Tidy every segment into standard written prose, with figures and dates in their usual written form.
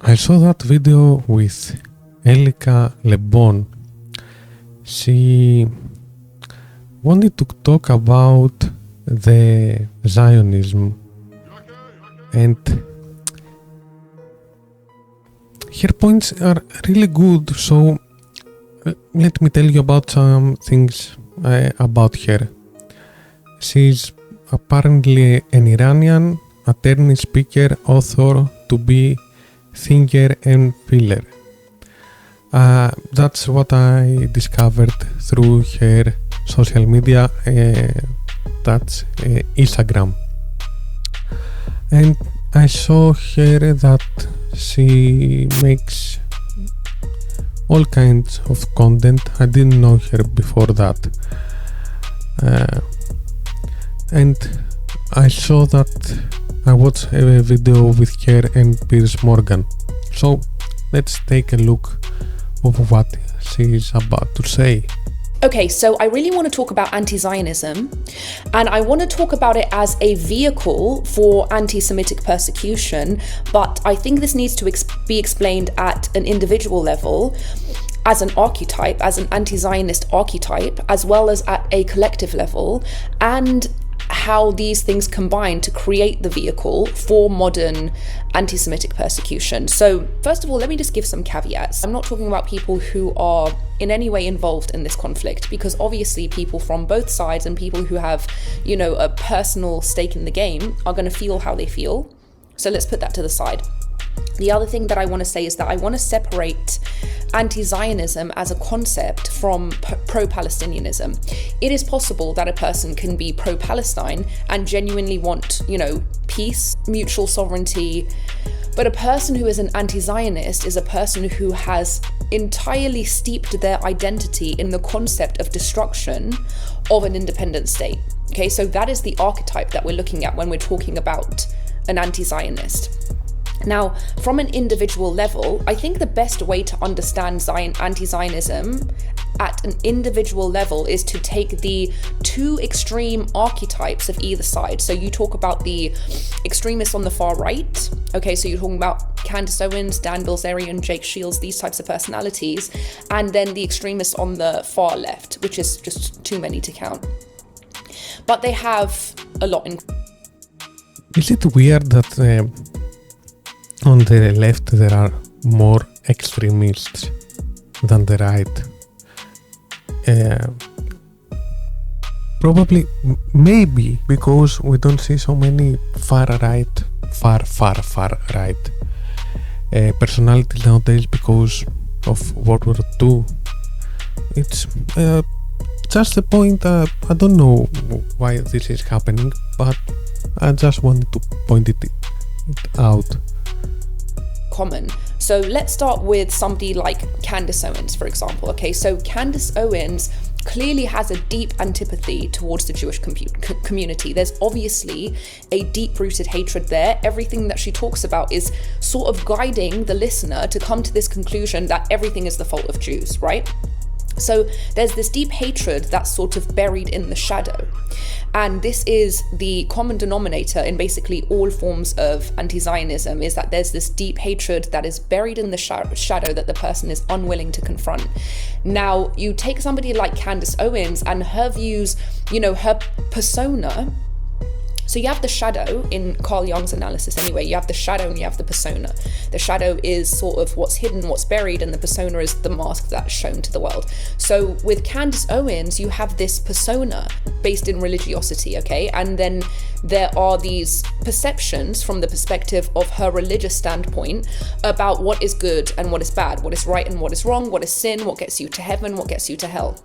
I saw that video with Elica Le Bon. She wanted to talk about the Zionism, and her points are really good, so let me tell you about some things about her. She's apparently an Iranian attorney, speaker, author, to be thinker and feeler. That's what I discovered through her social media, that's Instagram. And I saw her that she makes all kinds of content. I didn't know her before that. And I saw that I watched a video with her and Piers Morgan. So let's take a look of what she's about to say. Okay, so I really want to talk about anti-Zionism, and I want to talk about it as a vehicle for anti-Semitic persecution, but I think this needs to be explained at an individual level, as an archetype, as an anti-Zionist archetype, as well as at a collective level, and how these things combine to create the vehicle for modern anti-Semitic persecution. So first of all, let me just give some caveats. I'm not talking about people who are in any way involved in this conflict, because obviously people from both sides and people who have, a personal stake in the game are going to feel how they feel. So let's put that to the side. The other thing that I want to say is that I want to separate anti-Zionism as a concept from pro-Palestinianism. It is possible that a person can be pro-Palestine and genuinely want, peace, mutual sovereignty, but a person who is an anti-Zionist is a person who has entirely steeped their identity in the concept of destruction of an independent state. Okay, so that is the archetype that we're looking at when we're talking about an anti-Zionist. Now, from an individual level, I think the best way to understand anti-Zionism at an individual level is to take the two extreme archetypes of either side. So you talk about the extremists on the far right. Okay, so you're talking about Candace Owens, Dan Bilzerian, Jake Shields, these types of personalities. And then the extremists on the far left, which is just too many to count. But they have a lot in. Is it weird that on the left there are more extremists than the right? Probably, maybe because we don't see so many far right personalities nowadays because of World War II. It's just the point. I don't know why this is happening, but I just wanted to point it out. Common. So let's start with somebody like Candace Owens, for example. Okay, so Candace Owens clearly has a deep antipathy towards the Jewish community. There's obviously a deep-rooted hatred there. Everything that she talks about is sort of guiding the listener to come to this conclusion that everything is the fault of Jews, right? So there's this deep hatred that's sort of buried in the shadow. And this is the common denominator in basically all forms of anti-Zionism, is that there's this deep hatred that is buried in the shadow that the person is unwilling to confront. Now, you take somebody like Candace Owens and her views, her persona. So you have the shadow in Carl Jung's analysis anyway. You have the shadow and you have the persona. The shadow is sort of what's hidden, what's buried, and the persona is the mask that's shown to the world. So with Candace Owens, you have this persona based in religiosity, okay? And then there are these perceptions from the perspective of her religious standpoint about what is good and what is bad, what is right and what is wrong, what is sin, what gets you to heaven, what gets you to hell.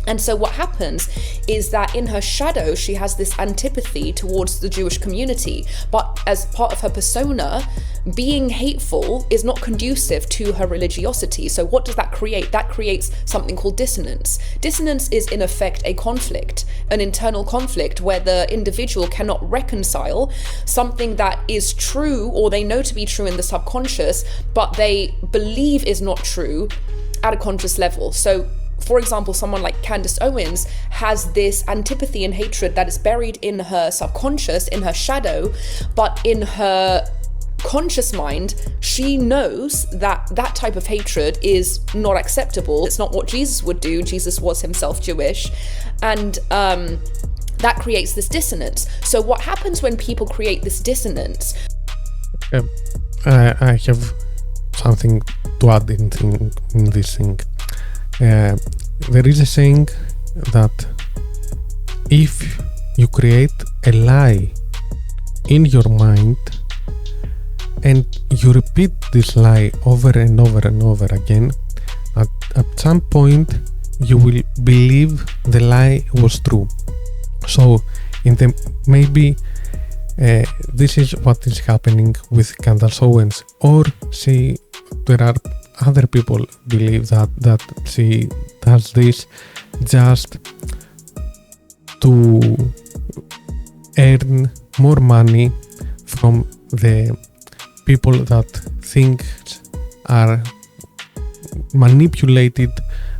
And so what happens is that in her shadow, she has this antipathy towards the Jewish community. But as part of her persona, being hateful is not conducive to her religiosity. So what does that create? That creates something called dissonance. Dissonance is in effect a conflict, an internal conflict where the individual cannot reconcile something that is true or they know to be true in the subconscious, but they believe is not true at a conscious level. So for example, someone like Candace Owens has this antipathy and hatred that is buried in her subconscious, in her shadow, but in her conscious mind, she knows that that type of hatred is not acceptable. It's not what Jesus would do. Jesus was himself Jewish. And that creates this dissonance. So what happens when people create this dissonance? I have something to add in this thing. There is a saying that if you create a lie in your mind and you repeat this lie over and over and over again, at some point you will believe the lie was true. So maybe this is what is happening with Candace Owens, or there are other people believe that she does this just to earn more money from the people that things are manipulated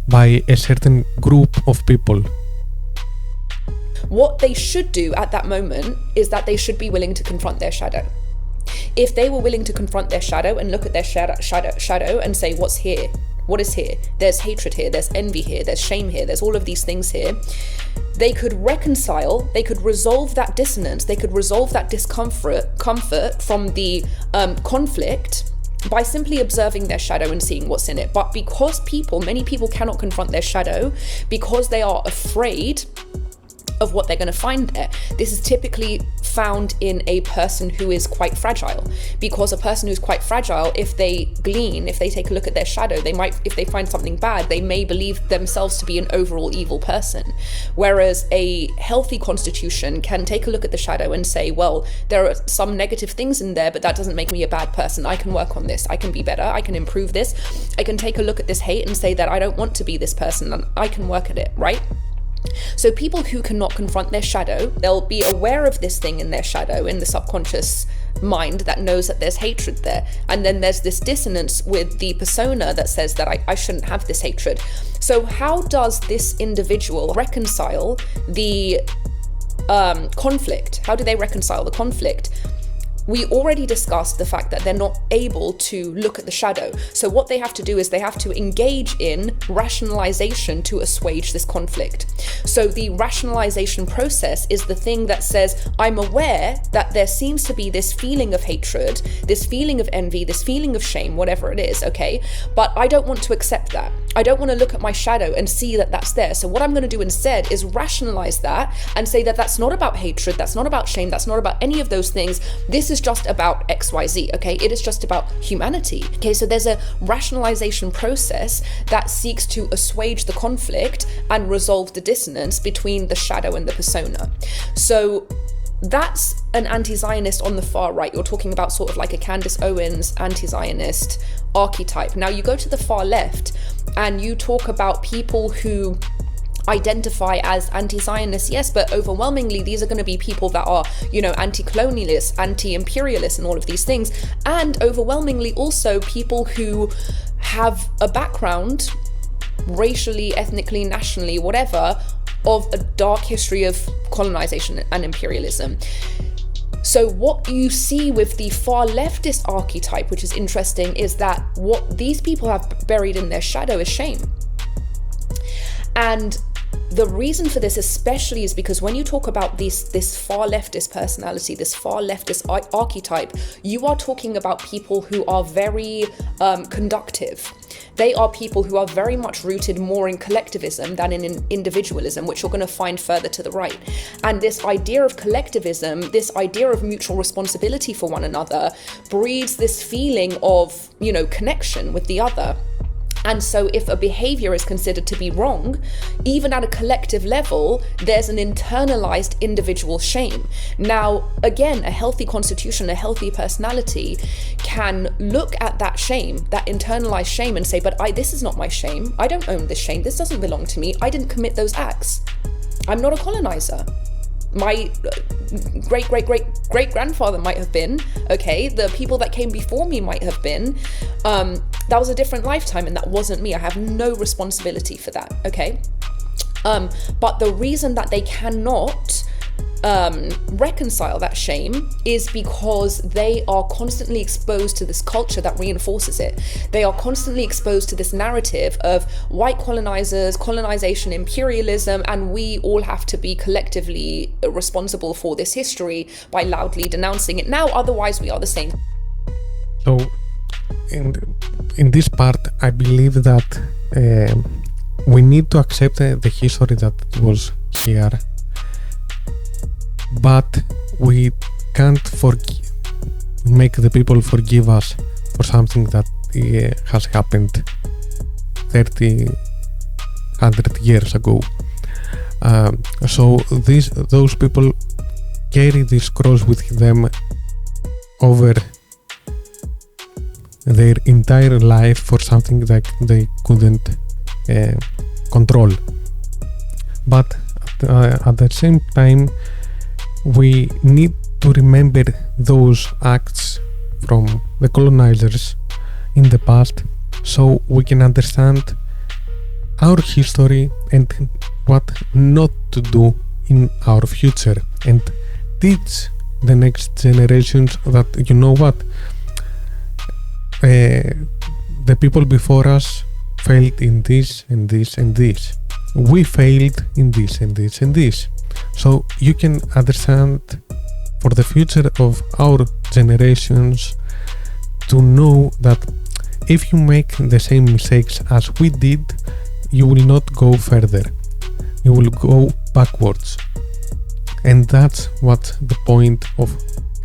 by a certain group of people. What they should do at that moment is that they should be willing to confront their shadow. If they were willing to confront their shadow and look at their shadow and say, what's here? What is here? There's hatred here, there's envy here, there's shame here, there's all of these things here. They could reconcile, they could resolve that dissonance, they could resolve that discomfort from the conflict by simply observing their shadow and seeing what's in it. But because many people cannot confront their shadow because they are afraid of what they're going to find there. This is typically found in a person who is quite fragile, because a person who's quite fragile, if they take a look at their shadow, if they find something bad, they may believe themselves to be an overall evil person. Whereas a healthy constitution can take a look at the shadow and say, well, there are some negative things in there, but that doesn't make me a bad person. I can work on this. I can be better. I can improve this. I can take a look at this hate and say that I don't want to be this person, and I can work at it, right? So people who cannot confront their shadow, they'll be aware of this thing in their shadow, in the subconscious mind that knows that there's hatred there. And then there's this dissonance with the persona that says that I shouldn't have this hatred. So how does this individual reconcile the conflict? How do they reconcile the conflict? We already discussed the fact that they're not able to look at the shadow. So what they have to do is they have to engage in rationalization to assuage this conflict. So the rationalization process is the thing that says, I'm aware that there seems to be this feeling of hatred, this feeling of envy, this feeling of shame, whatever it is, okay? But I don't want to accept that. I don't want to look at my shadow and see that that's there. So what I'm going to do instead is rationalize that and say that that's not about hatred, that's not about shame, that's not about any of those things. This is just about XYZ, okay? It is just about humanity, okay? So there's a rationalization process that seeks to assuage the conflict and resolve the dissonance between the shadow and the persona. So that's an anti-Zionist on the far right. You're talking about sort of like a Candace Owens anti-Zionist archetype. Now you go to the far left and you talk about people who identify as anti-Zionists, yes, but overwhelmingly these are going to be people that are, anti-colonialists, anti-imperialists and all of these things, and overwhelmingly also people who have a background racially, ethnically, nationally, whatever, of a dark history of colonization and imperialism. So what you see with the far leftist archetype, which is interesting, is that what these people have buried in their shadow is shame. And the reason for this especially is because when you talk about this far leftist personality, this far leftist archetype, you are talking about people who are very conductive. They are people who are very much rooted more in collectivism than in individualism, which you're going to find further to the right. And this idea of collectivism, this idea of mutual responsibility for one another, breeds this feeling of, connection with the other. And so if a behavior is considered to be wrong, even at a collective level, there's an internalized individual shame. Now, again, a healthy constitution, a healthy personality can look at that shame, that internalized shame, and say, but this is not my shame. I don't own this shame. This doesn't belong to me. I didn't commit those acts. I'm not a colonizer. My great-great-great-great-grandfather might have been, okay? The people that came before me might have been. That was a different lifetime and that wasn't me. I have no responsibility for that, okay? But the reason that they cannot reconcile that shame is because they are constantly exposed to this culture that reinforces it. They are constantly exposed to this narrative of white colonizers, colonization, imperialism, and we all have to be collectively responsible for this history by loudly denouncing it now, otherwise we are the same. So in this part, I believe that we need to accept the history that was here, but we can't make the people forgive us for something that has happened 100 years ago. So those people carry this cross with them over their entire life for something that they couldn't control. But at the same time, we need to remember those acts from the colonizers in the past so we can understand our history and what not to do in our future, and teach the next generations that, you know what, the people before us failed in this and this and this. We failed in this and this and this. So you can understand for the future of our generations to know that if you make the same mistakes as we did, you will not go further. You will go backwards. And that's what the point of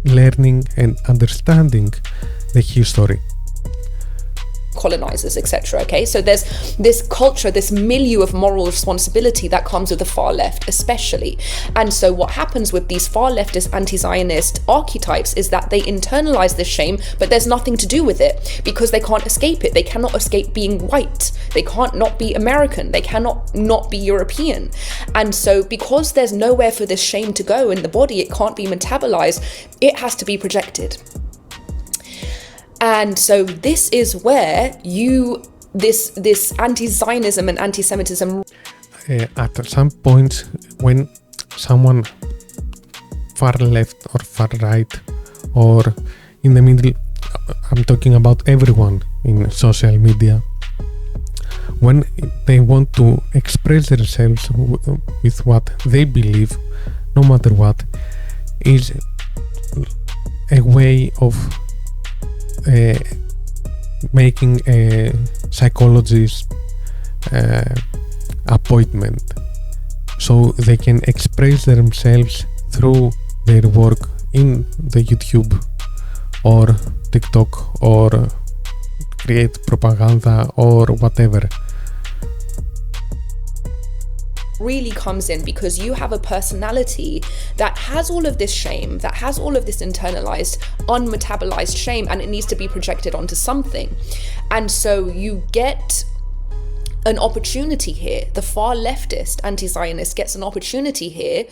learning and understanding the history. Colonizers, etc. Okay, so there's this culture, this milieu of moral responsibility that comes with the far left, especially. And so what happens with these far leftist anti-Zionist archetypes is that they internalize this shame, but there's nothing to do with it because they can't escape it. They cannot escape being white. They can't not be American. They cannot not be European. And so because there's nowhere for this shame to go in the body, it can't be metabolized, it has to be projected. And so this is where this anti-Zionism and anti-Semitism. At some point, when someone far left or far right or in the middle, I'm talking about everyone in social media, when they want to express themselves with what they believe, no matter what, is a way of making a psychologist appointment so they can express themselves through their work in the YouTube or TikTok or create propaganda or whatever. Really comes in because you have a personality that has all of this shame, that has all of this internalized, unmetabolized shame, and it needs to be projected onto something. And so you get an opportunity here. The far leftist anti-Zionist gets an opportunity here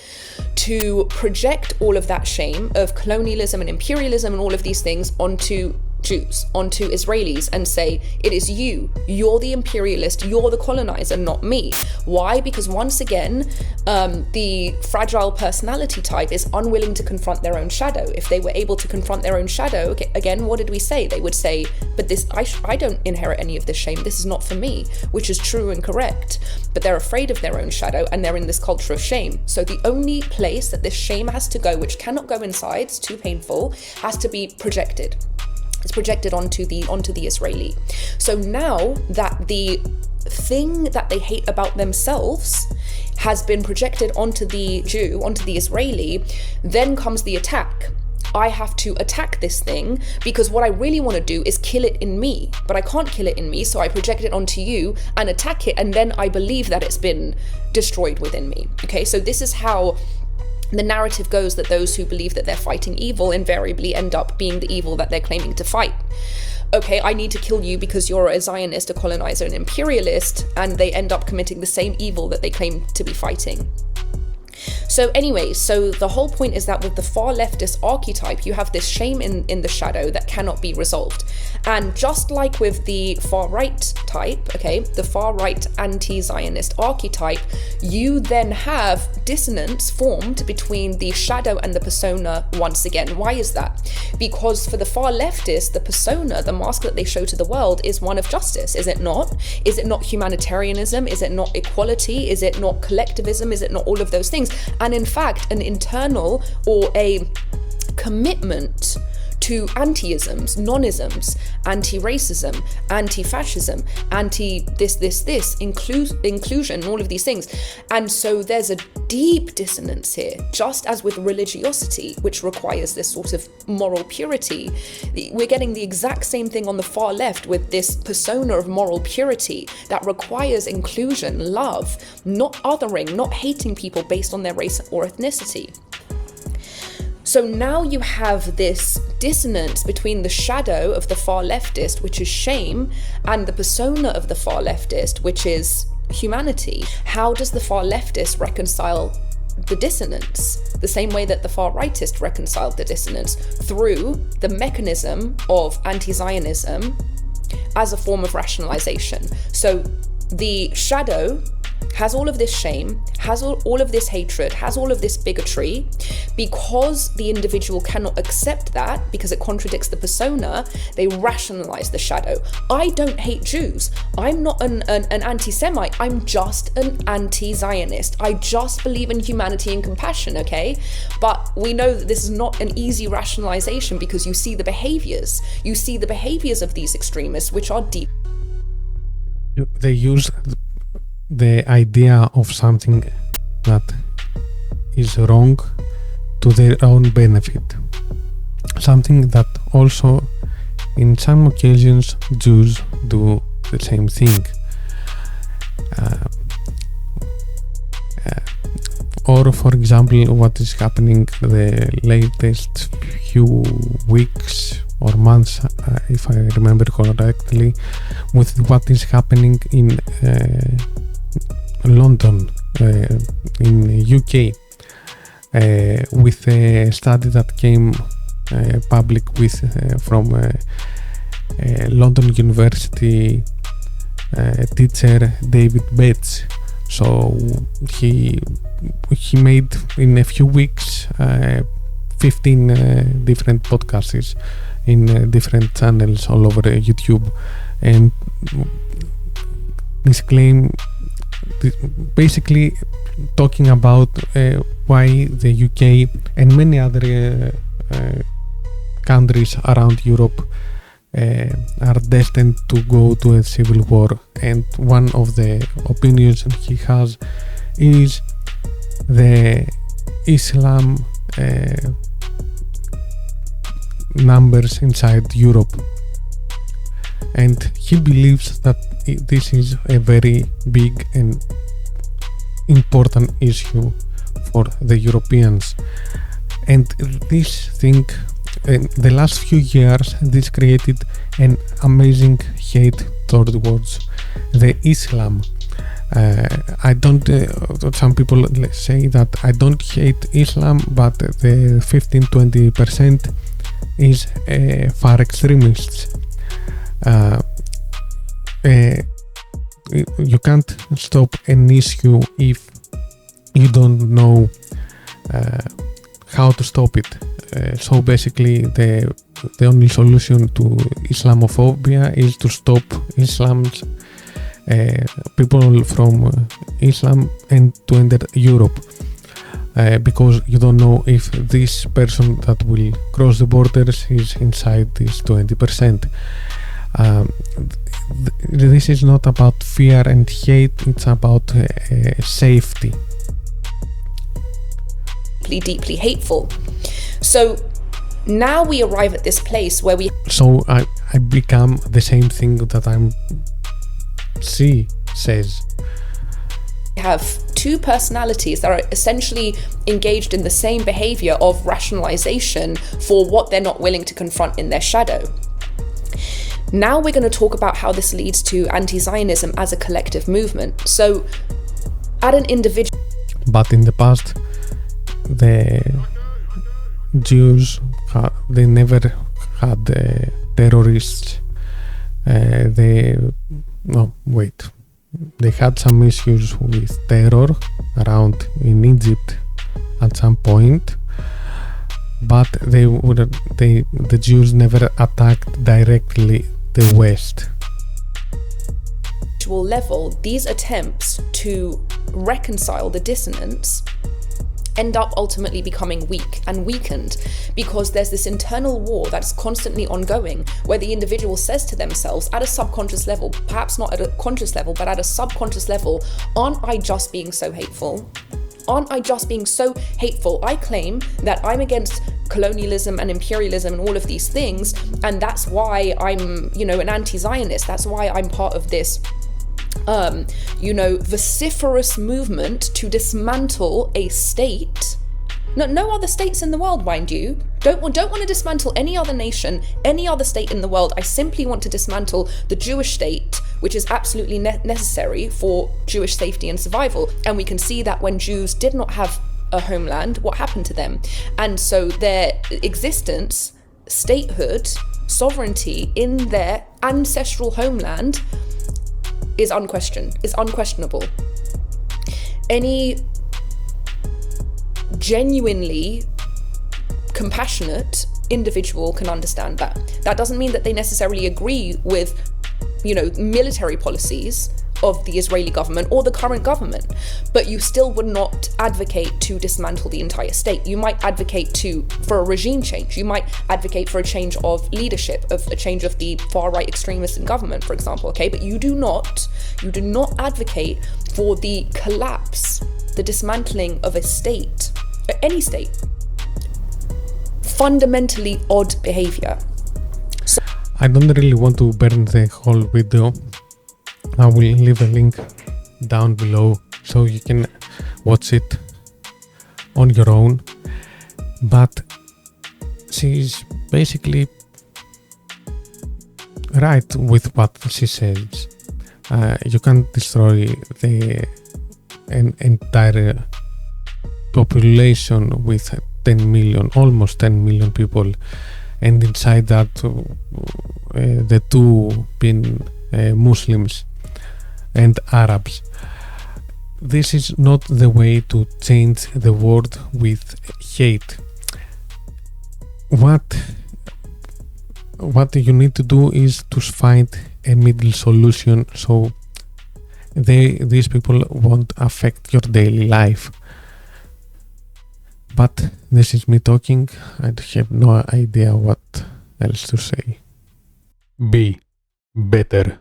to project all of that shame of colonialism and imperialism and all of these things onto Jews, onto Israelis, and say, it is you're the imperialist, you're the colonizer, not me. Why? Because once again, the fragile personality type is unwilling to confront their own shadow. If they were able to confront their own shadow, again, what did we say? They would say, but this, I don't inherit any of this shame, this is not for me, which is true and correct. But they're afraid of their own shadow and they're in this culture of shame. So the only place that this shame has to go, which cannot go inside, it's too painful, has to be projected. It's projected onto the Israeli. So now that the thing that they hate about themselves has been projected onto the Jew, onto the Israeli, then comes the attack. I have to attack this thing because what I really want to do is kill it in me, but I can't kill it in me, so I project it onto you and attack it, and then I believe that it's been destroyed within me. Okay, so this is how the narrative goes, that those who believe that they're fighting evil invariably end up being the evil that they're claiming to fight. Okay, I need to kill you because you're a Zionist, a colonizer, an imperialist, and they end up committing the same evil that they claim to be fighting. So anyway, so the whole point is that with the far leftist archetype, you have this shame in the shadow that cannot be resolved. And just like with the far right type, okay, the far right anti-zionist archetype, you then have dissonance formed between the shadow and the persona once again. Why is that? Because for the far leftist, the persona, the mask that they show to the world is one of justice, is it not? Is it not humanitarianism? Is it not equality? Is it not collectivism? Is it not all of those things? And in fact, an internal or a commitment to anti-isms, non-isms, anti-racism, anti-fascism, anti-this, inclusion, all of these things. And so there's a deep dissonance here, just as with religiosity, which requires this sort of moral purity. We're getting the exact same thing on the far left with this persona of moral purity that requires inclusion, love, not othering, not hating people based on their race or ethnicity. So now you have this dissonance between the shadow of the far leftist, which is shame, and the persona of the far leftist, which is humanity. How does the far leftist reconcile the dissonance? The same way that the far rightist reconciled the dissonance, through the mechanism of anti-Zionism as a form of rationalization. So the shadow has all of this shame, has all of this hatred, has all of this bigotry. Because the individual cannot accept that, because it contradicts the persona, they rationalize the shadow. I don't hate Jews. I'm not an anti-Semite. I'm just an anti-Zionist. I just believe in humanity and compassion, okay? But we know that this is not an easy rationalization, because you see the behaviors. You see the behaviors of these extremists, which are deep. They use the idea of something that is wrong to their own benefit. Something that also in some occasions Jews do the same thing. Or for example, what is happening the latest few weeks or months, if I remember correctly, with what is happening in London, in UK, with a study that came public with from London University teacher David Bates. So he made in a few weeks 15 different podcasts in different channels all over YouTube, and this claim basically talking about why the UK and many other countries around Europe are destined to go to a civil war. And one of the opinions he has is the Islam numbers inside Europe, and he believes that this is a very big and important issue for the Europeans. And this thing, in the last few years, this created an amazing hate towards the Islam. I don't, some people say that I don't hate Islam, but the 15-20% is far extremists. You can't stop an issue if you don't know how to stop it. So basically the only solution to Islamophobia is to stop Islam's people from Islam and to enter Europe, because you don't know if this person that will cross the borders is inside this 20%. This is not about fear and hate, it's about safety. Deeply hateful. So now we arrive at this place where we... So I become the same thing that C says. We have two personalities that are essentially engaged in the same behavior of rationalization for what they're not willing to confront in their shadow. Now we're going to talk about how this leads to anti-Zionism as a collective movement. So at an individual... But in the past, the Jews, they never had terrorists. They had some issues with terror around in Egypt at some point, but the Jews never attacked directly the West. Level, these attempts to reconcile the dissonance end up ultimately becoming weak and weakened, because there's this internal war that's constantly ongoing, where the individual says to themselves at a subconscious level, perhaps not at a conscious level, but at a subconscious level, aren't I just being so hateful? Aren't I just being so hateful? I claim that I'm against colonialism and imperialism and all of these things, and that's why I'm, an anti-zionist. That's why I'm part of this vociferous movement to dismantle a state. No other states in the world, mind you. Don't want to dismantle any other nation, any other state in the world. I simply want to dismantle the Jewish state, which is absolutely necessary for Jewish safety and survival. And we can see that when Jews did not have a homeland, what happened to them? And so their existence, statehood, sovereignty in their ancestral homeland is unquestionable. Any genuinely compassionate individual can understand that. That doesn't mean that they necessarily agree with, military policies of the Israeli government or the current government, but you still would not advocate to dismantle the entire state. You might advocate for a regime change. You might advocate for a change of leadership, of a change of the far-right extremists in government, for example, okay? But you do not advocate for the collapse, the dismantling of a state, any state. Fundamentally odd behavior. I don't really want to burn the whole video. I will leave a link down below so you can watch it on your own. But she's basically right with what she says. You can't destroy an entire population with 10 million, almost 10 million people, and inside that the two being Muslims and Arabs. This is not the way to change the world with hate. What you need to do is to find a middle solution so these people won't affect your daily life. But this is me talking. I have no idea what else to say. Be better.